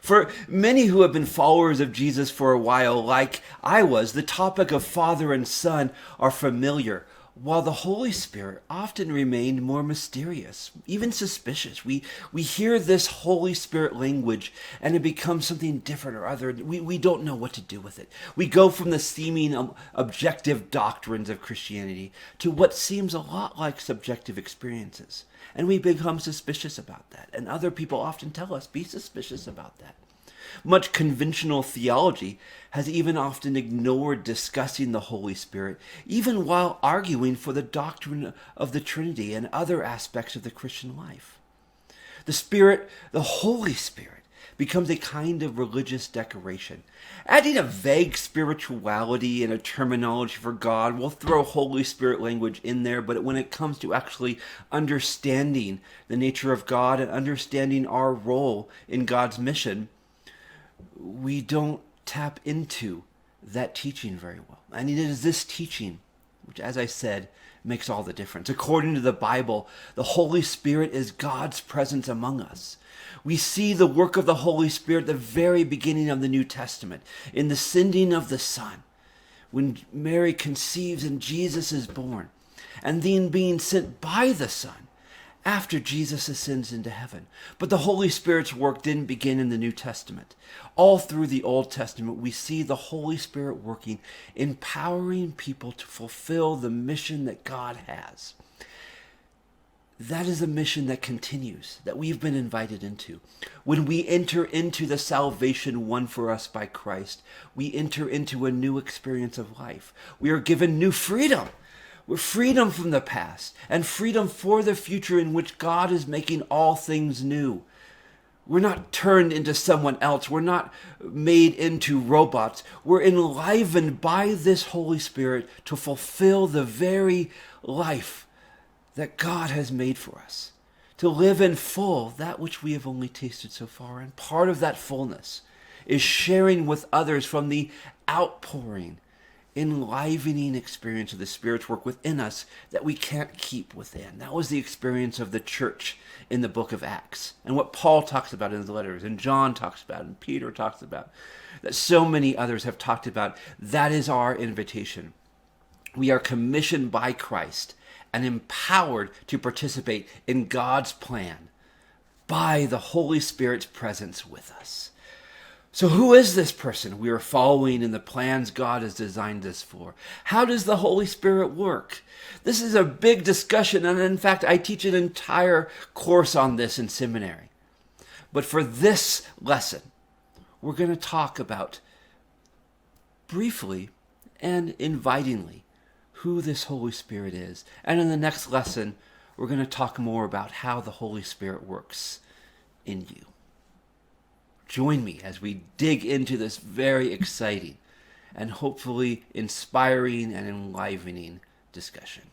For many who have been followers of Jesus for a while, like I was, the topic of Father and Son are familiar, while the Holy Spirit often remained more mysterious, even suspicious. We hear this Holy Spirit language and it becomes something different or other. We don't know what to do with it. We go from the seeming objective doctrines of Christianity to what seems a lot like subjective experiences. And we become suspicious about that. And other people often tell us, be suspicious about that. Much conventional theology has even often ignored discussing the Holy Spirit, even while arguing for the doctrine of the Trinity and other aspects of the Christian life. The Spirit, the Holy Spirit, becomes a kind of religious decoration. Adding a vague spirituality and a terminology for God, we'll throw Holy Spirit language in there, but when it comes to actually understanding the nature of God and understanding our role in God's mission, we don't tap into that teaching very well. And it is this teaching, which, as I said, makes all the difference. According to the Bible, the Holy Spirit is God's presence among us. We see the work of the Holy Spirit at the very beginning of the New Testament, in the sending of the Son, when Mary conceives and Jesus is born, and then being sent by the Son after Jesus ascends into heaven. But the Holy Spirit's work didn't begin in the New Testament. All through the Old Testament, we see the Holy Spirit working, empowering people to fulfill the mission that God has. That is a mission that continues, that we've been invited into. When we enter into the salvation won for us by Christ, we enter into a new experience of life. We are given new freedom. We're freedom from the past and freedom for the future in which God is making all things new. We're not turned into someone else. We're not made into robots. We're enlivened by this Holy Spirit to fulfill the very life that God has made for us, to live in full that which we have only tasted so far. And part of that fullness is sharing with others from the outpouring, enlivening experience of the Spirit's work within us that we can't keep within. That was the experience of the church in the book of Acts, and what Paul talks about in his letters, and John talks about, and Peter talks about, that so many others have talked about. That is our invitation. We are commissioned by Christ and empowered to participate in God's plan by the Holy Spirit's presence with us. So who is this person we are following in the plans God has designed us for? How does the Holy Spirit work? This is a big discussion, and in fact, I teach an entire course on this in seminary. But for this lesson, we're going to talk about briefly and invitingly who this Holy Spirit is. And in the next lesson, we're going to talk more about how the Holy Spirit works in you. Join me as we dig into this very exciting and hopefully inspiring and enlivening discussion.